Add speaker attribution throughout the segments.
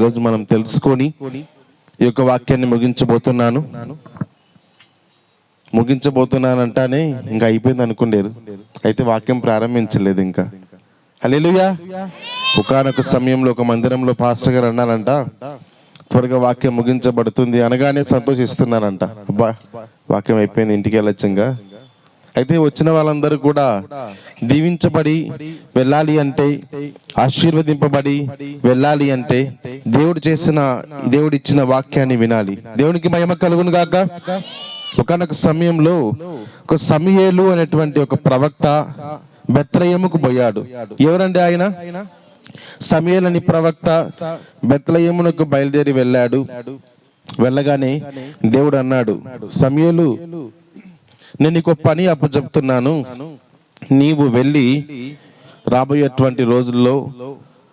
Speaker 1: ఈరోజు మనం తెలుసుకొని ఈ యొక్క వాక్యాన్ని ముగించబోతున్నానంటానే ఇంకా అయిపోయింది అనుకుండేరు. అయితే వాక్యం ప్రారంభించలేదు ఇంకా. హల్లెలూయా. ఒకానొక సమయంలో ఒక మందిరంలో పాస్టర్ గారు అన్నారంట, త్వరగా వాక్యం ముగించబడుతుంది అనగానే సంతోషిస్తున్నారంట. అబ్బా వాక్యం అయిపోయింది, ఇంటికి వెళ్ళొచ్చు ఇంకా. అయితే వచ్చిన వాళ్ళందరూ కూడా దీవించబడి వెళ్ళాలి అంటే, ఆశీర్వదింపబడి వెళ్ళాలి అంటే దేవుడు ఇచ్చిన వాక్యాన్ని వినాలి. దేవునికి మహిమ కలుగును గాక. ఒకనొక సమయంలో ఒక సమూయేలు అనేటువంటి ఒక ప్రవక్త బెత్లెహేముకు పోయాడు. ఎవరండి ఆయన? సమూయేలు అని ప్రవక్త బెత్లెహేమునకు బయలుదేరి వెళ్ళాడు. వెళ్ళగానే దేవుడు అన్నాడు, సమూయేలు, నేను నీకు పని అప్పచెప్తున్నాను. నీవు వెళ్ళి రాబోయేటువంటి రోజుల్లో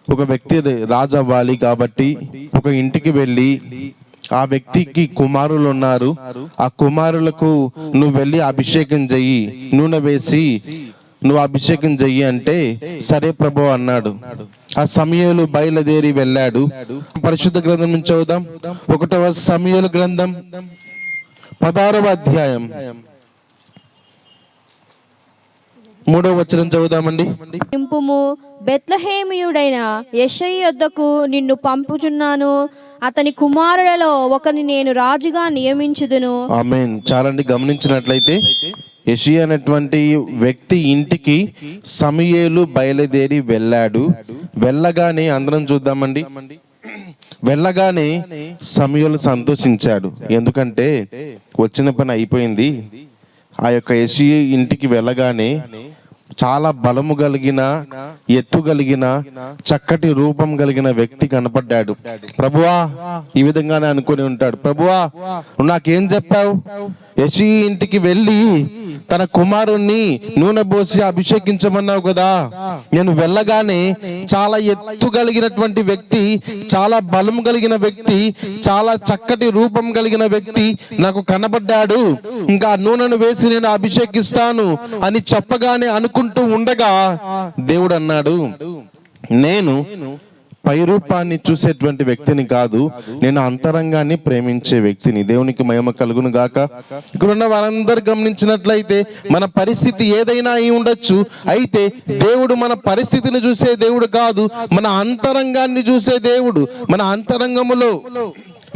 Speaker 1: ఒక వ్యక్తి రాజు అవ్వాలి కాబట్టి ఒక ఇంటికి వెళ్ళి ఆ వ్యక్తికి కుమారులు ఉన్నారు, ఆ కుమారులకు నువ్వు వెళ్ళి అభిషేకం చెయ్యి, నూనె వేసి నువ్వు అభిషేకం చెయ్యి అంటే సరే ప్రభు అన్నాడు. ఆ సమూయేలు బయలుదేరి వెళ్ళాడు. పరిశుద్ధ గ్రంథం నుంచి చదువుదాం. 1వ సమూయేలు గ్రంథం 16వ అధ్యాయం 3వ వచనం చదువుదామండి.
Speaker 2: ఇంపుము, బెత్లెహేమీయుడైన యెషయి యొద్దకు నిన్ను పంపుచున్నాను. అతని కుమారులలో ఒకని నేను రాజుగా నియమించుదును.
Speaker 1: ఆమేన్. చాలండి. గమనించినట్లయితే యెషయి అనేటువంటి వ్యక్తి ఇంటికి సమూయేలు బయలుదేరి వెళ్ళాడు. వెళ్ళగానే అందరం చూద్దామండి. వెళ్ళగానే సమూయేలు సంతోషించాడు. ఎందుకంటే వచ్చిన పని అయిపోయింది. ఆ యొక్క యెషయి ఇంటికి వెళ్ళగానే చాలా బలము కలిగిన, ఎత్తు కలిగిన, చక్కటి రూపం కలిగిన వ్యక్తి కనపడ్డాడు. ప్రభువా, ఈ విధంగానే అనుకుని ఉంటాడు, ప్రభువా నువ్వు నాకేం చెప్పావు? యెషయి ఇంటికి వెళ్ళి తన కుమారుణ్ణి నూనె పోసి అభిషేకించమన్నావు కదా. నేను వెళ్ళగానే చాలా ఎత్తు కలిగినటువంటి వ్యక్తి, చాలా బలం కలిగిన వ్యక్తి, చాలా చక్కటి రూపం కలిగిన వ్యక్తి నాకు కనబడ్డాడు. ఇంకా నూనెను వేసి నేను అభిషేకిస్తాను అని చెప్పగానే అనుకుంటూ ఉండగా దేవుడు అన్నాడు, నేను పై రూపాన్ని చూసేటువంటి వ్యక్తిని కాదు, నేను అంతరంగాన్ని ప్రేమించే వ్యక్తిని. దేవునికి మహిమ కలుగును గాక. ఇక్కడ ఉన్న వారందరూ గమనించినట్లయితే మన పరిస్థితి ఏదైనా అయి ఉండొచ్చు. అయితే దేవుడు మన పరిస్థితిని చూసే దేవుడు కాదు, మన అంతరంగాన్ని చూసే దేవుడు. మన అంతరంగములో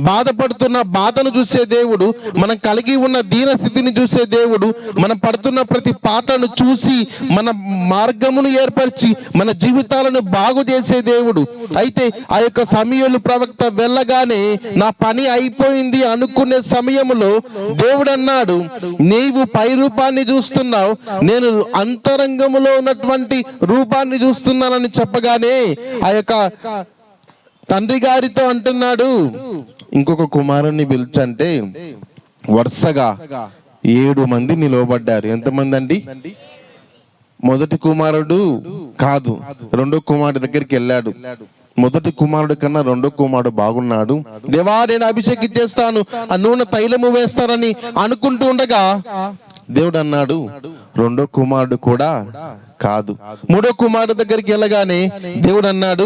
Speaker 1: బాధపడుతున్న బాధను చూసే దేవుడు, మనం కలిగి ఉన్న దీనస్థితిని చూసే దేవుడు, మనం పడుతున్న ప్రతి పాటను చూసి మన మార్గమును ఏర్పరిచి మన జీవితాలను బాగు చేసే దేవుడు. అయితే ఆ యొక్క సమూయేలు ప్రవక్త వెళ్ళగానే నా పని అయిపోయింది అనుకునే సమయంలో దేవుడు అన్నాడు, నీవు పై రూపాన్ని చూస్తున్నావు, నేను అంతరంగములో ఉన్నటువంటి రూపాన్ని చూస్తున్నానని చెప్పగానే ఆ యొక్క తండ్రి గారితో అంటున్నాడు, ఇంకొక కుమారుణ్ణి పిలిచంటే వరుసగా 7 మంది నిలవబడ్డారు. ఎంతమంది అండి? మొదటి కుమారుడు కాదు, రెండో కుమారుడి దగ్గరికి వెళ్ళాడు. మొదటి కుమారుడు కన్నా రెండో కుమారుడు బాగున్నాడు. దేవా నేను అభిషేకించేస్తాను, ఆ నూనె తైలము వేస్తానని అనుకుంటూ ఉండగా దేవుడు అన్నాడు, రెండో కుమారుడు కూడా కాదు. మూడో కుమారుడు దగ్గరికి వెళ్ళగానే దేవుడు అన్నాడు,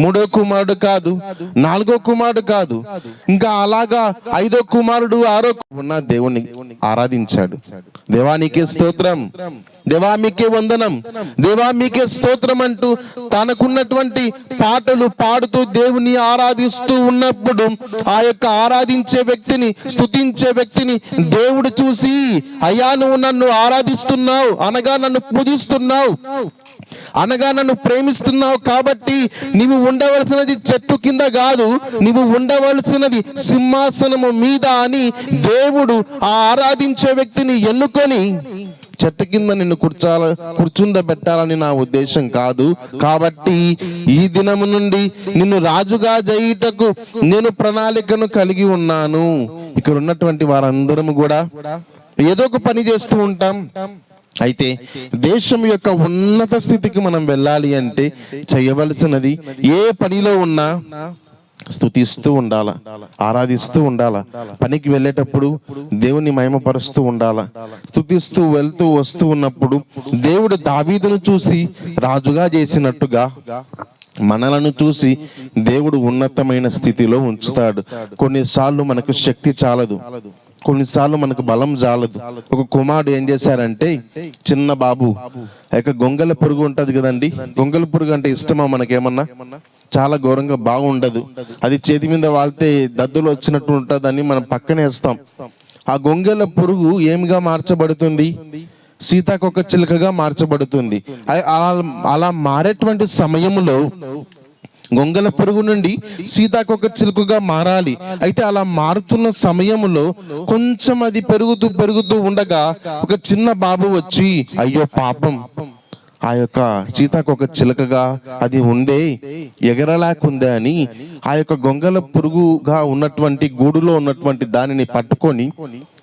Speaker 1: మూడో కుమారుడు కాదు, నాలుగో కుమారుడు కాదు, ఇంకా అలాగా 5వ కుమారుడు, 6వ ఉన్న దేవుణ్ణి ఆరాధించాడు. దేవా నీకే స్తోత్రం, దేవా మీకే వందనం, దేవా మీకే స్తోత్రం అంటూ తనకున్నటువంటి పాటలు పాడుతూ దేవుని ఆరాధిస్తూ ఉన్నప్పుడు ఆ యొక్క ఆరాధించే వ్యక్తిని, స్తుతించే వ్యక్తిని దేవుడు చూసి, అయ్యా నువ్వు నన్ను ఆరాధిస్తున్నావు అనగా, నన్ను పూజిస్తున్నావు అనగా, నన్ను ప్రేమిస్తున్నావు కాబట్టి నీవు ఉండవలసినది చెట్టు కింద కాదు, నీవు ఉండవలసినది సింహాసనము మీద అని దేవుడు ఆ ఆరాధించే వ్యక్తిని ఎన్నుకొని చెట్టు కింద నిన్ను కూర్చుండబెట్టాలని నా ఉద్దేశం కాదు. కాబట్టి ఈ దినము నుండి నిన్ను రాజుగా చేయుటకు నేను ప్రణాళికను కలిగి ఉన్నాను. ఇక్కడ ఉన్నటువంటి వారందరము కూడా ఏదో ఒక పని చేస్తూ ఉంటాం. అయితే దేశం యొక్క ఉన్నత స్థితికి మనం వెళ్ళాలి అంటే చేయవలసినది, ఏ పనిలో ఉన్నా స్తుతిస్తూ ఉండాలా, ఆరాధిస్తూ ఉండాలా. పనికి వెళ్ళేటప్పుడు దేవుని మహిమపరుస్తూ ఉండాలా. స్తుతిస్తూ వెళ్తూ వస్తూ ఉన్నప్పుడు దేవుడు దావీదును చూసి రాజుగా చేసినట్టుగా మనలను చూసి దేవుడు ఉన్నతమైన స్థితిలో ఉంచుతాడు. కొన్నిసార్లు మనకు శక్తి చాలదు, కొన్నిసార్లు మనకు బలం చాలదు. ఒక కుమారుడు ఏం చేశారంటే, చిన్న బాబు గొంగల పురుగు ఉంటది కదండి, గొంగల పురుగు అంటే ఇష్టమా మనకేమన్నా? చాలా ఘోరంగా బాగుండదు. అది చేతి మీద వాళ్తే దద్దులు వచ్చినట్టు ఉంటుందని మనం పక్కనే వేస్తాం. ఆ గొంగల పురుగు ఏమిగా మార్చబడుతుంది? సీతాకొక చిలుకగా మార్చబడుతుంది. అలా మారేటువంటి సమయంలో గొంగల పురుగు నుండి సీతాకొక చిలుకగా మారాలి. అయితే అలా మారుతున్న సమయంలో కొంచెం అది పెరుగుతూ ఉండగా ఒక చిన్న బాబు వచ్చి, అయ్యో పాపం, ఆ యొక్క సీతాకొక చిలుకగా అది ఉందే, ఎగరలాకుందే అని ఆ యొక్క గొంగల పురుగుగా ఉన్నటువంటి గూడులో ఉన్నటువంటి దానిని పట్టుకొని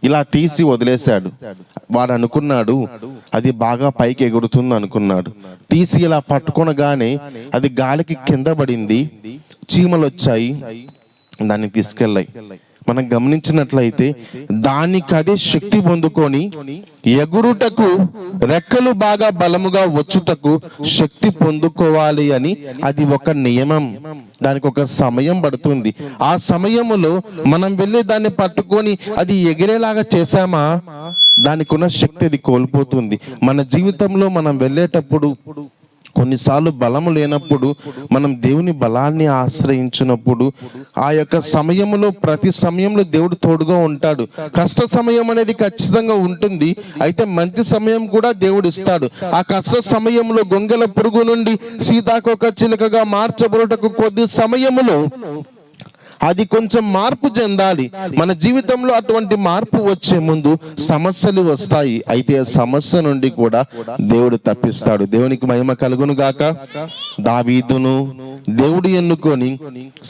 Speaker 1: ఇలా తీసి వదిలేశాడు. వాడు అనుకున్నాడు అది బాగా పైకి ఎగురుతుంది అనుకున్నాడు. తీసి ఇలా పట్టుకొనగానే అది గాలికి కింద పడింది, చీమలు వచ్చాయి, దాన్ని తీసుకెళ్ళాయి. మనం గమనించినట్లయితే దానికి అదే శక్తి పొందుకొని ఎగురుటకు, రెక్కలు బాగా బలముగా వచ్చుటకు శక్తి పొందుకోవాలి అని అది ఒక నియమం. దానికి ఒక సమయం పడుతుంది. ఆ సమయములో మనం వెళ్ళి దాన్ని పట్టుకొని అది ఎగిరేలాగా చేశామా, దానికి ఉన్న శక్తి అది కోల్పోతుంది. మన జీవితంలో మనం వెళ్ళేటప్పుడు కొన్నిసార్లు బలము లేనప్పుడు మనం దేవుని బలాన్ని ఆశ్రయించినప్పుడు ఆ యొక్క సమయంలో, ప్రతి సమయంలో దేవుడు తోడుగా ఉంటాడు. కష్ట సమయం అనేది ఖచ్చితంగా ఉంటుంది, అయితే మంచి సమయం కూడా దేవుడు ఇస్తాడు. ఆ కష్ట సమయంలో గొంగల పురుగు నుండి సీతాకొక చిలుకగా మార్చబడుటకు కొద్ది సమయములో అది కొంచెం మార్పు చెందాలి. మన జీవితంలో అటువంటి మార్పు వచ్చే ముందు సమస్యలు వస్తాయి, అయితే ఆ సమస్య నుండి కూడా దేవుడు తప్పిస్తాడు. దేవునికి మహిమ కలుగును గాక. దావీదును దేవుడు ఎన్నుకొని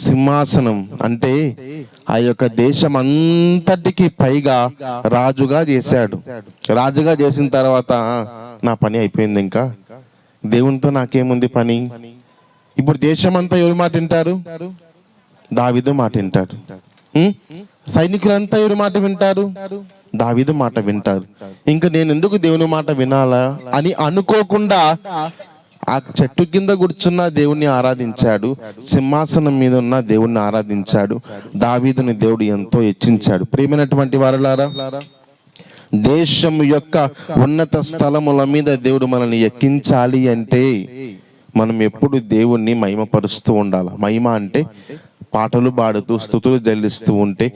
Speaker 1: సింహాసనం అంటే ఆ యొక్క దేశం అంతటికి పైగా రాజుగా చేశాడు. రాజుగా చేసిన తర్వాత నా పని అయిపోయింది, ఇంకా దేవునితో నాకేముంది పని? ఇప్పుడు దేశమంతా ఎవరి మాట వింటారు? దావీదు మాట వింటాడు. సైనికులంతా ఎవరి మాట వింటారు? దావీదు మాట వింటారు. ఇంకా నేను ఎందుకు దేవుని మాట వినాలా అని అనుకోకుండా ఆ చెట్టు కింద కూర్చున్న దేవుణ్ణి ఆరాధించాడు, సింహాసనం మీద ఉన్న దేవుణ్ణి ఆరాధించాడు. దావీదుని దేవుడు ఎంతో హెచ్చించాడు. ప్రియమైనటువంటి వారలారా, దేశం యొక్క ఉన్నత స్థలముల మీద దేవుడు మనల్ని ఎక్కించాలి అంటే మనం ఎప్పుడు దేవుణ్ణి మహిమపరుస్తూ ఉండాలి. మహిమ అంటే పాటలు పాడుతూ స్తుతులు చెల్లిస్తూ ఉంటే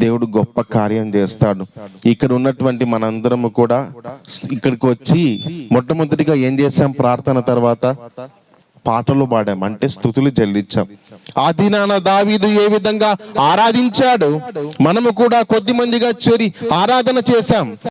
Speaker 1: దేవుడు గొప్ప కార్యం చేస్తాడు. ఇక్కడ ఉన్నటువంటి మనందరము కూడా ఇక్కడికి వచ్చి మొట్టమొదటిగా ఏం చేశాం? ప్రార్థన తర్వాత పాటలు పాడాం, అంటే స్తుతులు చెల్లించాం. ఆ దినాన దావీదు ఏ విధంగా ఆరాధించాడు, మనము కూడా కొద్ది మందిగా చేరి ఆరాధన చేశాం.